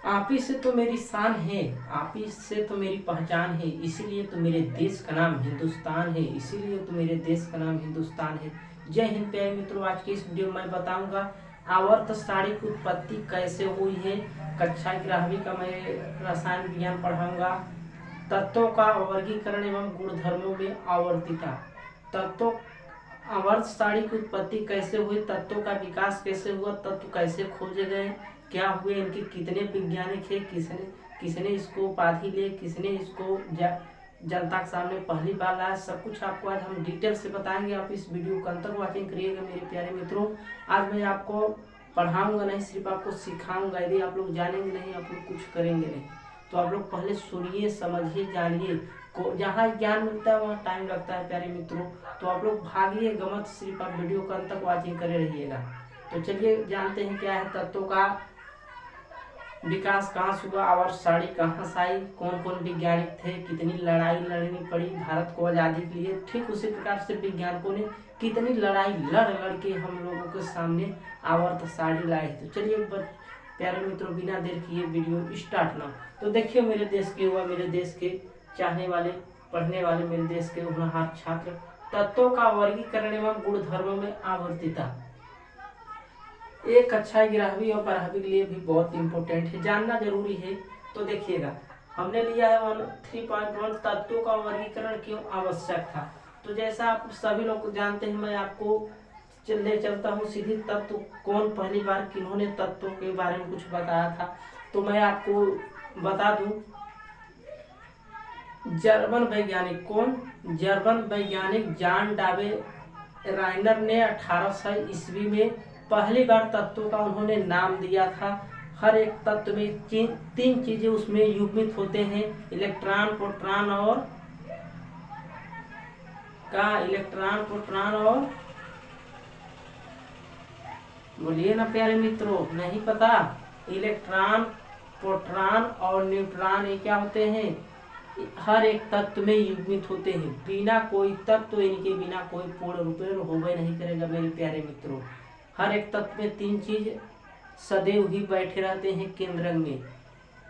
आप ही से तो मेरी शान है, आप ही से तो मेरी पहचान है, इसीलिए तो मेरे देश का नाम हिंदुस्तान है, इसीलिए तो मेरे देश का नाम हिंदुस्तान है। जय हिंद प्यारे मित्रों, आज की इस वीडियो में मैं बताऊंगा आवर्त सारणी की उत्पत्ति कैसे हुई है। कक्षा 11वीं का मैं रसायन विज्ञान पढ़ाऊंगा। तत्वों का वर्गीकरण एवं गुणधर्मों में आवर्तिता। तत्वों आवर्त सारणी की उत्पत्ति कैसे हुई, तत्वों का विकास कैसे हुआ, तत्व कैसे खोजे गए, क्या हुए, इनके कितने वैज्ञानिक है, किसने किसने इसको उपाधि ले, किसने इसको जनता के सामने पहली बार लाया, सब कुछ आपको आज हम डिटेल से बताएंगे। आप इस वीडियो को अंत तक वॉचिंग करिएगा मेरे प्यारे मित्रों। आज मैं आपको पढ़ाऊंगा नहीं, सिर्फ आपको सिखाऊंगा। यदि आप लोग जानेंगे नहीं, आप लोग कुछ करेंगे नहीं। तो आप लोग पहले सुनिए, समझिए, जानिए। जहाँ ज्ञान मिलता है वहाँ टाइम लगता है प्यारे मित्रों। तो आप लोग भागिए गमत, सिर्फ आप वीडियो को अंत तक वॉचिंग करे रहिएगा। तो चलिए जानते हैं क्या है तत्वों का विकास, कहाँ से हुआ, आवर्त सारणी कहाँ से आई, कौन कौन वैज्ञानिक थे, कितनी लड़ाई लड़नी पड़ी भारत को आज़ादी के लिए। ठीक उसी प्रकार से वैज्ञानिकों ने कितनी लड़ाई लड़ के हम लोगों के सामने आवर्त सारणी लाई। तो चलिए प्यारे मित्रों, बिना देर किए वीडियो स्टार्ट ना। तो देखिए मेरे देश के हुआ, मेरे देश के चाहने वाले, पढ़ने वाले, मेरे देश के होनहार छात्र, तत्वों का वर्गीकरण एवं गुणधर्मों में आवर्तिता एक कक्षा 11वीं और 12वीं के लिए भी बहुत इंपॉर्टेंट है, जानना जरूरी है। तो देखिएगा, हमने लिया है 3.1 तत्वों का वर्गीकरण क्यों आवश्यक था। तो जैसा आप सभी लोग जानते हैं, मैं आपको ले चलता हूँ सीधी तत्व कौन पहली बार किन्होंने तत्वों के बारे में कुछ बताया था। तो मैं आपको बता दूं, जर्मन वैज्ञानिक कौन, जर्मन वैज्ञानिक जान डावे राइनर ने 1800 ईस्वी में पहली बार तत्वों का उन्होंने नाम दिया था। हर एक तत्व में तीन चीजें उसमें युग्मित होते हैं, इलेक्ट्रॉन, प्रोटॉन और इलेक्ट्रॉन, प्रोटॉन और बोलिए ना प्यारे मित्रों, नहीं पता। इलेक्ट्रॉन, प्रोटॉन और न्यूट्रॉन ये क्या होते हैं, हर एक तत्व में युग्मित होते हैं। बिना कोई तत्व, इनके बिना कोई पूर्ण रूपेण होवे नहीं करेगा मेरे प्यारे मित्रों। हर एक तत्व में तीन चीज सदैव ही बैठे रहते हैं केंद्र में,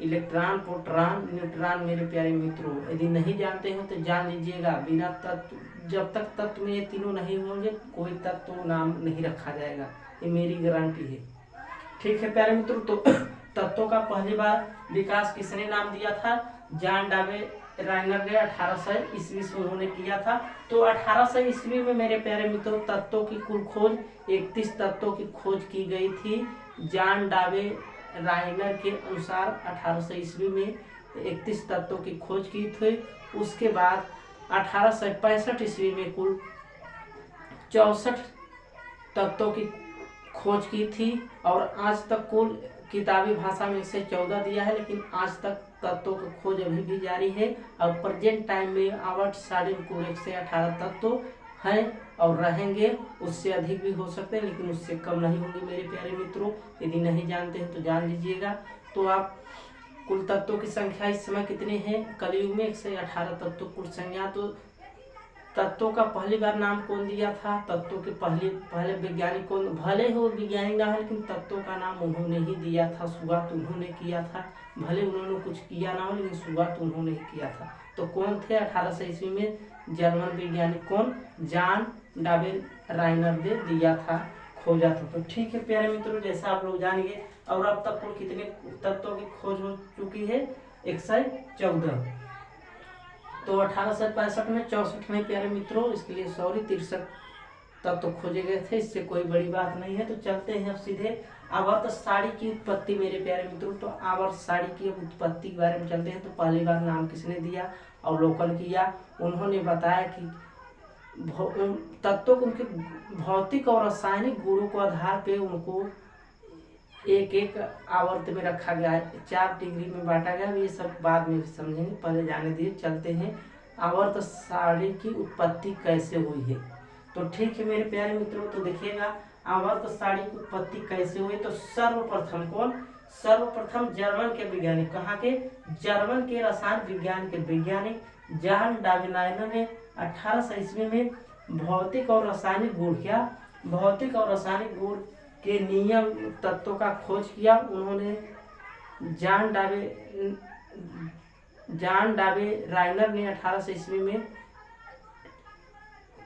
इलेक्ट्रॉन, प्रोटॉन, न्यूट्रॉन मेरे प्यारे मित्रों। यदि नहीं जानते हो तो जान लीजिएगा, बिना तत्व, जब तक तत्व में ये तीनों नहीं होंगे कोई तत्व नाम नहीं रखा जाएगा, ये मेरी गारंटी है। ठीक है प्यारे मित्रों, तो तत्वों का पहली बार विकास किसने नाम दिया था, जान डावे राइनर ने 1800 ईस्वी से उन्होंने किया था। तो 1800 ईस्वी में मेरे प्यारे मित्रों तत्वों की कुल खोज 31 तत्वों की खोज की गई थी। जान डावे राइनर के अनुसार 1800 ईस्वी में 31 तत्वों की खोज की थी। उसके बाद 1865 ईस्वी में कुल 64 तत्वों की खोज की थी। और आज तक कुल किताबी भाषा में से 14 दिया है, लेकिन आज तक तत्वों की खोज अभी भी जारी है। और प्रेजेंट टाइम में आवर्त सारणी में कुल 118 तत्व हैं और रहेंगे, उससे अधिक भी हो सकते हैं लेकिन उससे कम नहीं होंगे मेरे प्यारे मित्रों। यदि नहीं जानते हैं तो जान लीजिएगा। तो आप कुल तत्वों की संख्या इस समय कितने हैं, कलयुग में 118 तत्व कुल संख्या। तो तत्वों का पहली बार नाम कौन दिया था, तत्वों के पहले वैज्ञानिक कौन, भले हो वैज्ञानिक ना है लेकिन तत्वों का नाम उन्होंने ही दिया था, शुरुआत उन्होंने किया था। भले उन्होंने कुछ किया ना हो लेकिन शुरुआत उन्होंने ही किया था। तो कौन थे 1800 ईस्वी में, जर्मन वैज्ञानिक कौन, जान डावे राइनर ने दिया था, खोजा था। तो ठीक है प्यारे मित्रों, जैसा आप लोग जानिए। और अब तक कुल कितने तत्वों की खोज हो चुकी है, 114। तो 1865 में 64 में प्यारे मित्रों, इसके लिए सॉरी 63 तत्व खोजे गए थे, इससे कोई बड़ी बात नहीं है। तो चलते हैं अब सीधे आवर्त सारणी की उत्पत्ति मेरे प्यारे मित्रों। तो आवर्त सारणी की उत्पत्ति के बारे में चलते हैं। तो पहली बार नाम किसने दिया, अवलोकन किया, उन्होंने बताया कि तत्वों को उनके भौतिक और रासायनिक गुणों के आधार पे उनको एक एक आवर्त में रखा गया है, 4 डिग्री में बांटा गया। ये सब बाद में समझेंगे, पहले जाने दिए। चलते हैं आवर्त सारणी की उत्पत्ति कैसे हुई है। तो ठीक है मेरे प्यारे मित्रों, तो देखिएगा आवर्त सारणी की उत्पत्ति कैसे हुई। तो सर्वप्रथम कौन, सर्वप्रथम जर्मन के वैज्ञानिक, कहाँ के, जर्मन के रसायन विज्ञान के वैज्ञानिक जान डावेराइनर ने 1800 ईस्वी में भौतिक और रासायनिक गुण, क्या भौतिक और रासायनिक गुण के नियम तत्वों का खोज किया। उन्होंने जॉन डाबे राइनर ने 1800 ईस्वी में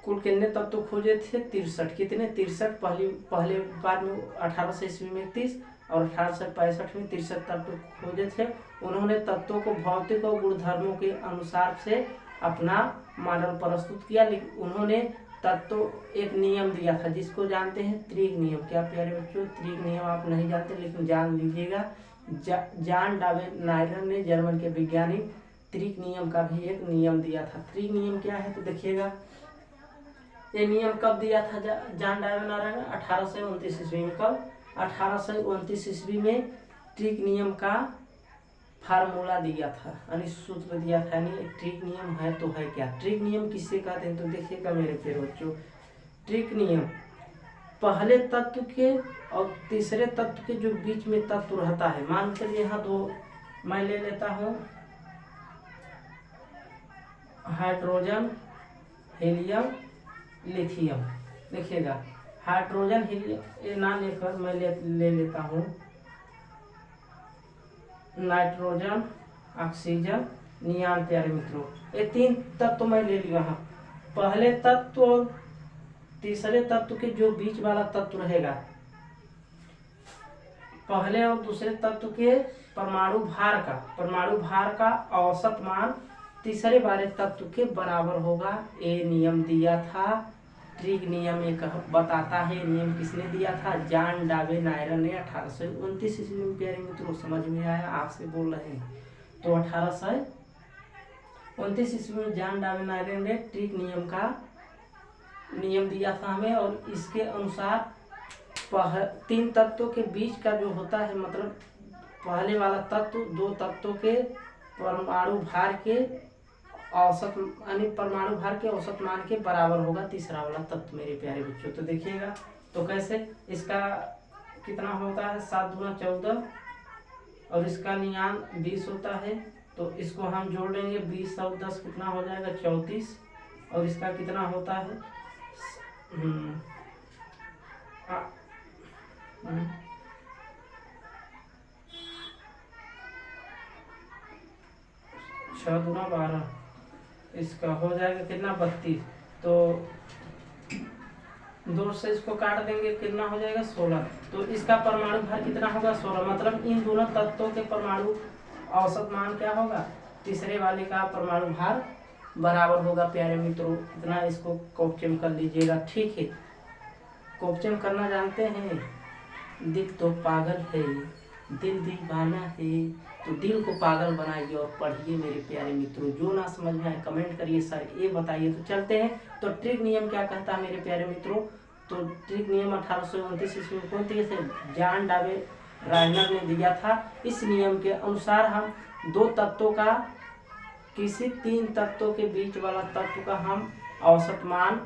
कुल कितने तत्व खोजे थे? 63। कितने? 63। पहले बार में 1800 ईस्वी में 30 और 1865 में 63 तत्व खोजे थे। उन्होंने तत्वों को भौतिक और गुणधर्मों के अनुसार से अपना मॉडल प्रस्तुत किया। लेकिन उन्होंने तत्व एक नियम दिया था जिसको जानते हैं त्रिग नियम। क्या प्यारे बच्चों, त्रिग नियम आप नहीं जानते लेकिन जान लीजिएगा। जॉन डाबे ने जर्मन के वैज्ञानिक त्रिग नियम का भी एक नियम दिया था। त्रिग नियम क्या है तो देखिएगा, ये नियम कब दिया था जॉन डाबे ने? 1829 ईस्वी में। कब? 1829 ईस्वी में त्रिग नियम का फार्मूला दिया था, यानी सूत्र दिया था। यानी ट्रिग नियम है तो है क्या? ट्रिग नियम किससे कहते हैं तो देखिएगा मेरे प्यारे बच्चों, ट्रिग नियम पहले तत्व के और तीसरे तत्व के जो बीच में तत्व रहता है। मान चलिए यहाँ दो मैं ले लेता हूँ, हाइड्रोजन, हीलियम, लिथियम। देखिएगा हाइड्रोजन हीलियम ये ना लेकर मैं ले लेता हूँ नाइट्रोजन, ऑक्सीजन, नियान। प्यारे मित्रों, ये 3 तत्व मैं ले लिया। पहले तत्व और तीसरे तत्व के जो बीच वाला तत्व रहेगा, पहले और दूसरे तत्व के परमाणु भार का औसत मान तीसरे वाले तत्व के बराबर होगा। ये नियम दिया था ट्रिग नियम। एक बताता है नियम किसने दिया था? जॉन डाबे ने 1829 ईस्वी में। प्यारे मित्रों समझ में आया? आपसे बोल रहे हैं तो 1829 ईस्वी में जॉन डाबे ने ट्रिग नियम का नियम दिया था हमें। और इसके अनुसार 3 तत्वों के बीच का जो होता है, मतलब पहले वाला तत्व 2 तत्वों के परमाणु भार के औसत यानी परमाणु भार के औसत मान के बराबर होगा तीसरा वाला तत्व। मेरे प्यारे बच्चों तो देखिएगा तो कैसे इसका कितना होता है? 7 दूना 14 और इसका नियान 20 होता है। तो इसको हम जोड़ लेंगे, 20 और 10 कितना हो जाएगा? 34। और इसका कितना होता है? 6 दूना 12, इसका हो जाएगा कितना? 32। तो 2 से इसको काट देंगे, कितना हो जाएगा? 16। तो इसका परमाणु भार कितना होगा? 16। मतलब इन दोनों तत्वों के परमाणु औसत मान क्या होगा? तीसरे वाले का परमाणु भार बराबर होगा। प्यारे मित्रों इतना इसको कॉपचम कर लीजिएगा, ठीक है? कॉपचम करना जानते हैं? दिल तो पागल है, दिल दीवाना है, तो दिल को पागल बनाइए और पढ़िए मेरे प्यारे मित्रों। जो ना समझ में आए कमेंट करिए सर ये बताइए। तो चलते हैं तो ट्रिग नियम क्या कहता है मेरे प्यारे मित्रों? तो ट्रिग नियम 1829 ईस्वी में कौन थे? जॉन डाबे राइनर ने दिया था। इस नियम के अनुसार हम 2 तत्वों का किसी 3 तत्वों के बीच वाला तत्व का हम औसत मान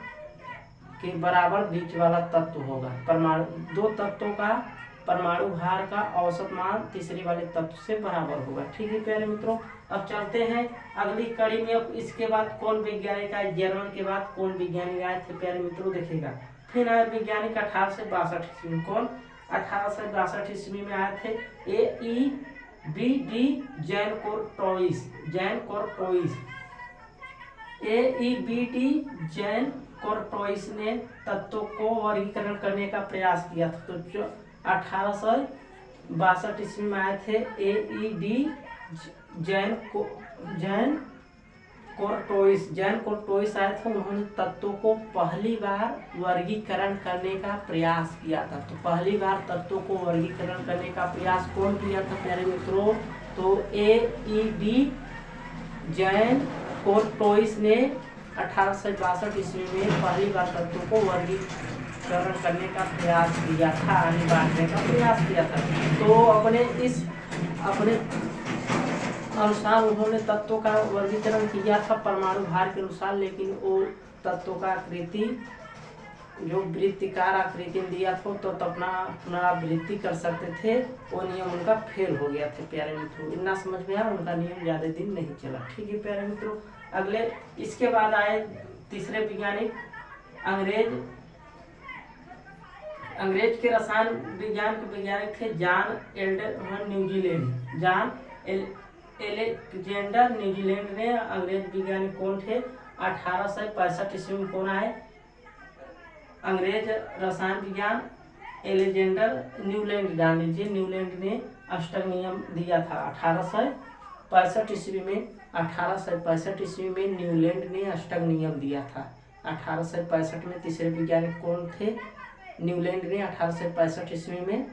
के बराबर बीच वाला तत्व होगा। परमाणु 2 तत्वों का परमाणु भार का औसत मान तीसरे वाले तत्व से बराबर होगा। ठीक है प्यारे मित्रों, अब चलते हैं अगली कड़ी में। अब इसके बाद कौन वैज्ञानिक आए? जर्मन के बाद कौन वैज्ञानिक आए थे प्यारे मित्रों? देखिएगा फिर आए वैज्ञानिक 1862 ईस्वी में। कौन? 1862 ईस्वी में आए थे AEBD जैन कोर्टोइस ने तत्वों को वर्गीकरण करने का प्रयास किया था। तो 1862 ईस्वी में आए थे AED जैन कोर्टोइस आए थे। उन्होंने तत्वों को पहली बार वर्गीकरण करने का प्रयास किया था। तो पहली बार तत्वों को वर्गीकरण करने का प्रयास कौन किया था प्यारे मित्रों? तो AED जैन कोर्टोइस ने 1862 ईस्वी में पहली बार तत्वों को वर्गीकरण करने का प्रयास किया था, बांटने का प्रयास किया था। तो अपने अनुसार उन्होंने तत्वों का वर्गीकरण किया था परमाणु भार के अनुसार। लेकिन वो तत्वों का आकृति जो वृत्तिकार आकृति दिया था तो अपना पुनरावृत्ति कर सकते थे, वो नियम उनका फेल हो गया था प्यारे मित्रों। इतना समझ में आया? उनका नियम ज्यादा दिन नहीं चला। ठीक है प्यारे मित्रों, अगले इसके बाद आए तीसरे वैज्ञानिक अंग्रेज के रसायन विज्ञान के वैज्ञानिक थे John Alderman New Zealand. John Alexander New Zealand ने अंग्रेज वैज्ञानिक कौन थे? 1865 ईस्वी में कौन आए? अंग्रेज रसायन विज्ञान एलेक्जेंडर न्यूलैंड, जान लीजिए, न्यूलैंड ने अष्टक नियम दिया था 1865 ईस्वी में। 1865 ईस्वी में न्यूलैंड ने अष्टक नियम दिया था। 1865 में तीसरे वैज्ञानिक कौन थे? न्यूलैंड ने 1865 ईस्वी में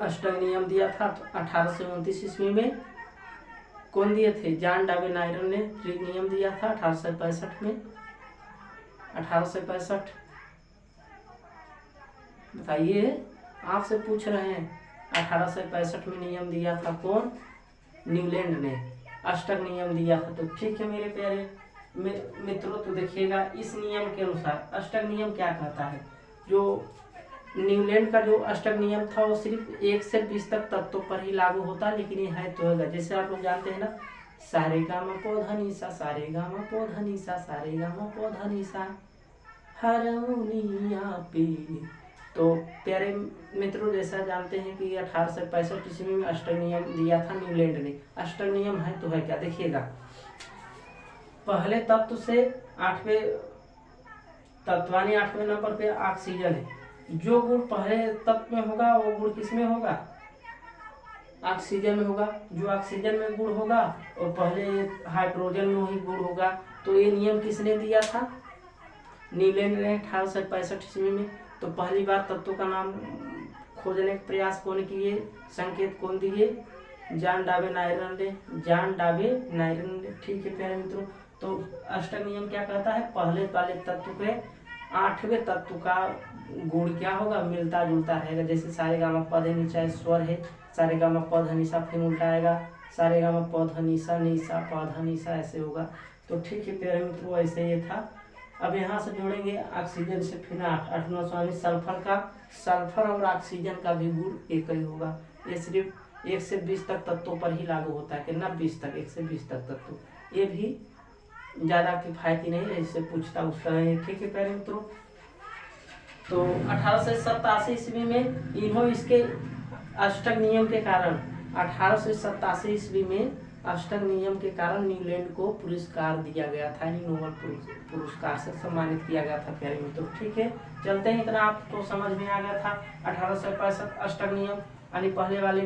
अष्टक नियम दिया था। 1829 ईस्वी में कौन दिए थे? जॉन डार्विन नायरन ने त्रिक नियम दिया था 1865 में। 1865 बताइए, आपसे पूछ रहे हैं। 1865 में नियम दिया था कौन? न्यूलैंड ने अष्टक नियम दिया था। तो ठीक है मेरे प्यारे मित्रों, तो देखिएगा इस नियम के अनुसार अष्टक नियम क्या कहता है। जो न्यूलैंड का जो अष्टक नियम था वो सिर्फ 1 से 20 तक तत्वों पर ही लागू होता, लेकिन ये है तो होगा। जैसे आप लोग जानते हैं ना, सारे गा मा पौ धा नी सा, सारे गा मा पौ धा नी सा, सारे गा मा पौ धा नी सा, हारमोनिया पे। तो प्यारे मित्रों, जैसा जानते हैं कि 1865 ईस्वी में अष्टक नियम दिया था न्यूलैंड ने। अष्टक नियम है तो है क्या? देखिएगा, पहले तत्व से 8वें तत्वानी 8वें नंबर पे ऑक्सीजन है। जो गुण पहले तत्व में होगा वो गुण किसमें होगा? ऑक्सीजन में होगा। जो ऑक्सीजन में गुण होगा और पहले हाइड्रोजन में वही गुण होगा। तो ये नियम किसने दिया था? न्यूलैंड ने 1865 ईस्वी में। तो पहली बार तत्वों का नाम खोजने का प्रयास कौन किए? संकेत कौन दिए? जॉन डार्विन नायरन ने। जॉन डार्विन नायरन ने। ठीक है प्यारे मित्रों, तो अष्टक नियम क्या कहता है? पहले वाले तत्व के 8वें तत्व का गुण क्या होगा? मिलता जुलता रहेगा। जैसे सारे गा मा पा धा नी सा स्वर है, सारे गा मा पा धा नी सा, फिर उल्टा आएगा सारे गा मा पा धा नी सा पा धा नी सा, ऐसे होगा। तो ठीक है प्यारे मित्रों, ऐसे ये था। अब यहाँ से जोड़ेंगे ऑक्सीजन से फिर 8वां स्वामी सल्फर का। सल्फर और ऑक्सीजन का भी गुण एक ही होगा। ये सिर्फ 1 से 20 तक तत्वों पर ही लागू होता है। कितना? 20 तक, 1 से 20 तक तत्व। ये भी ज़्यादा किफायती नहीं है, इससे पूछता उसका नहीं। ठीक है प्यारे मित्रों, तो 1887 ईस्वी में इन्हों इसके अष्टक नियम के कारण 1887 ईस्वी में अष्टक नियम के कारण न्यूलैंड को पुरस्कार दिया गया था, यानी नोबेल पुरस्कार से सम्मानित किया गया था प्यारे मित्रों। ठीक है, चलते हैं, इतना आपको समझ में आ गया था। 1865 अष्टक नियम, यानी पहले वाले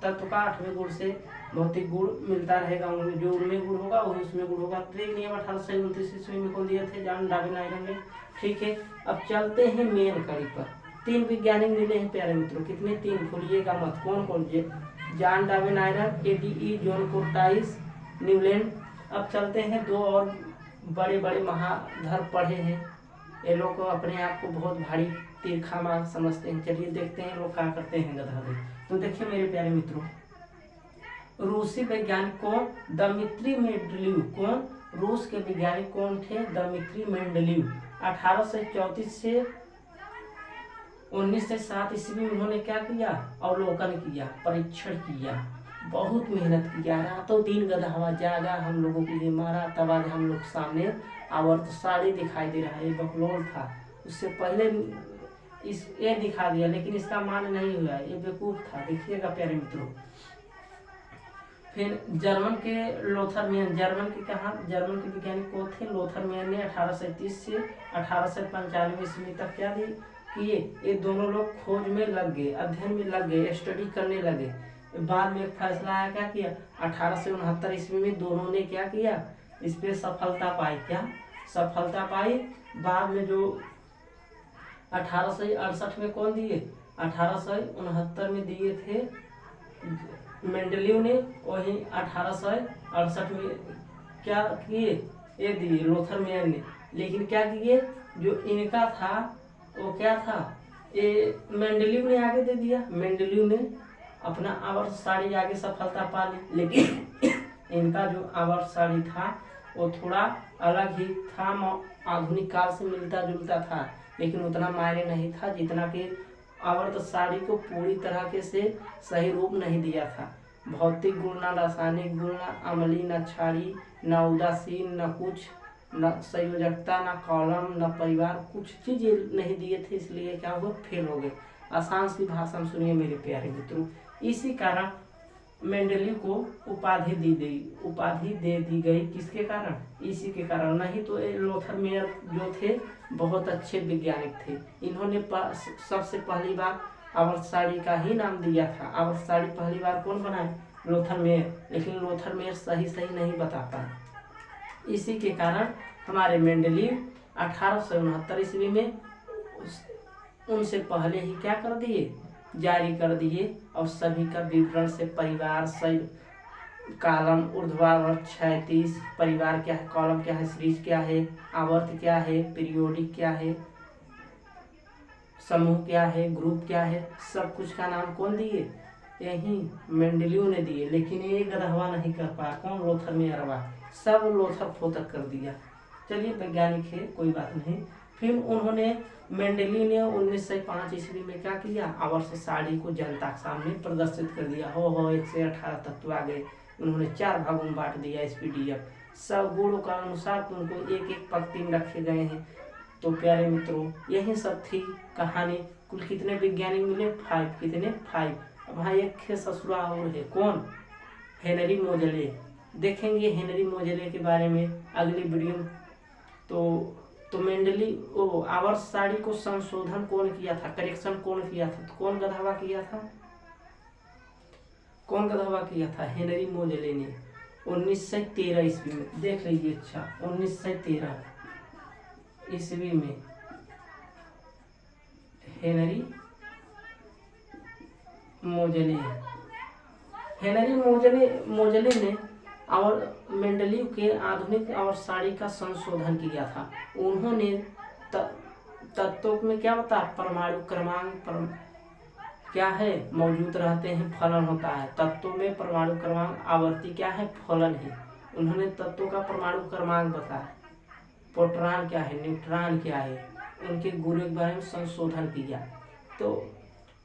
तत्व का 8वें गुण से भौतिक गुण मिलता रहेगा। उनमें जो उनमें गुण होगा वही उसमें गुण होगा। त्रिक नियम 1829 ईस्वी में कौन दिए थे? जॉन डार्विन नायरन ने। ठीक है, अब चलते हैं मेन कड़ी पर। 3 वैज्ञानिक मिले हैं प्यारे मित्रों। कितने? 3, भूलिएगा मत। कौन कौन? जॉन डार्विन नायरन, एडीई जॉन कोर्टाइस, न्यूलैंड। अब चलते हैं, 2 और बड़े बड़े महाधर पढ़े हैं। ये लोग को अपने आप को बहुत भारी तीरखा मार समझते हैं। चलिए देखते हैं लोग क्या करते हैं गधा। तो देखिए मेरे प्यारे मित्रों, रूसी वैज्ञानिक कौन? Dmitri Mendeleev. कौन? रूस के वैज्ञानिक कौन थे? Dmitry Mendeleev. 1834 से 1907 ईस्वी में उन्होंने क्या किया? अवलोकन किया, परीक्षण किया, बहुत मेहनत किया, रातों दिन गधा जागा हम लोगों के लिए मारा। तब आज हम लोग सामने आवर्त साड़ी दिखाई दे रहा है। ये बकलोल था, उससे पहले ये दिखा दिया, लेकिन इसका मान नहीं हुआ, ये बेवकूफ था। देखिएगा प्यारे मित्रों, फिर जर्मन के लोथरमेन, जर्मन के वैज्ञानिक कौन थे? लोथरमेन ने 1830 से 1895 ईस्वी तक क्या किए? ये दोनों लोग खोज में लग गए, अध्ययन में लग गए, स्टडी करने लगे। बाद में एक फैसला आया, क्या किया? 1869 ईस्वी में दोनों ने क्या किया? इस पे सफलता पाई। क्या सफलता पाई? बाद में जो 1868 में कौन दिए? 1869 में दिए थे मेंडलीव ने। वही 1868 में क्या किए? ये दिए लोथरमेन ने। लेकिन क्या किए? जो इनका था वो क्या था? ये मेंडलीव ने आगे दे दिया। मेंडलीव ने अपना आवर्त सारणी आगे सफलता पा ली, लेकिन इनका जो आवर्त सारणी था वो थोड़ा अलग ही था, आधुनिक काल से मिलता जुलता था, लेकिन उतना मायने नहीं था जितना कि आवर्त सारणी को पूरी तरह के से सही रूप नहीं दिया था। भौतिक गुण, न रासायनिक गुण, न अम्लीय, न क्षारीय, न उदासीन, न कुछ न संयोजकता, न कॉलम, न परिवार, कुछ चीज ये नहीं दिए थे, इसलिए क्या हुआ, फेल हो गए। आसान सी भाषा में सुनिए मेरे प्यारे मित्रों। इसी कारण मेंडलीव को उपाधि दे दी गई, किसके कारण, इसी के कारण। नहीं तो लोथर मेयर जो थे बहुत अच्छे वैज्ञानिक थे। इन्होंने सबसे पहली बार आवर्त सारणी का ही नाम दिया था। आवर्त सारणी पहली बार कौन बनाए, लोथर मेयर, लेकिन लोथर मेयर सही नहीं बता पाए। इसी के कारण हमारे मेंडलीव 1869 ईस्वी में उनसे पहले ही क्या कर दिए, जारी कर दिए, और सभी का विवरण से परिवार, कॉलम, ऊर्ध्वाधर, क्षैतिज, परिवार क्या है, कॉलम क्या है, सीरीज क्या है, आवर्त क्या है, पीरियोडिक क्या है, समूह क्या है, ग्रुप क्या है, सब कुछ का नाम कौन दिए, यही मेंडलीव ने दिए। लेकिन ये गधवा नहीं कर पाया, कौन, लोथर मेयर, सब लोथर फोथर कर दिया। चलिए वैज्ञानिक है, कोई बात नहीं। फिर उन्होंने मेंडलीव ने 1905 ईस्वी में क्या किया, आवर्त सारणी को जनता के सामने प्रदर्शित कर दिया। हो 118 तत्व आ गए। उन्होंने 4 भागों में बांट दिया एसपीडीएफ, सब गुणों का अनुसार उनको एक एक पंक्ति में रखे गए हैं। तो प्यारे मित्रों, यही सब थी कहानी। कुल कितने वैज्ञानिक मिले, 5, कितने, 5। अब हाँ, एक ससुरा और है, कौन, हेनरी मोजले। देखेंगे हेनरी मोजले के बारे में अगली वीडियो में। तो मेंडलीव आवर्त सारणी को संशोधन कौन किया था, करेक्शन कौन किया था, तो कौन गधवा किया था, कौन गधवा किया था, हेनरी मोजले ने 1913 ईस्वी में। देख लीजिए, अच्छा 1913 ईस्वी में हेनरी मोजले ने और मेंडलीव के आधुनिक आवर्त सारणी का संशोधन किया था। उन्होंने तत्वों में क्या होता है, परमाणु क्रमांक क्या है, मौजूद रहते हैं, फलन होता है। तत्वों में परमाणु क्रमांक आवर्ती क्या है, फलन है। उन्होंने तत्वों का परमाणु क्रमांक बताया, प्रोटॉन क्या है, न्यूट्रॉन क्या है, उनके गुणों के बारे में संशोधन किया।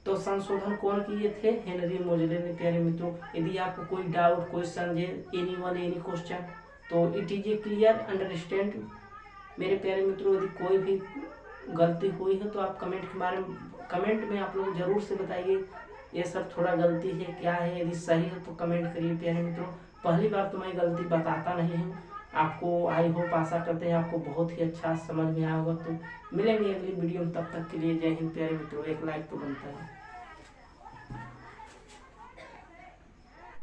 तो संशोधन कौन किए थे, हेनरी मोजले ने। प्यारे मित्रों, यदि आपको कोई डाउट, कोई समझे, एनी क्वेश्चन, तो it is a clear understand. मेरे प्यारे मित्रों, यदि कोई भी गलती हुई है तो आप कमेंट में आप लोग जरूर से बताइए, ये सब थोड़ा गलती है क्या है, यदि सही है तो कमेंट करिए। प्यारे मित्रों, पहली बार तो मैं गलती बताता नहीं हूँ आपको। आई होप, आशा करते हैं आपको बहुत ही अच्छा समझ में आया होगा। तो मिलेंगे अगली वीडियो में, तब तक के लिए जय हिंद। प्यारे मित्रों, एक लाइक तो बनता है।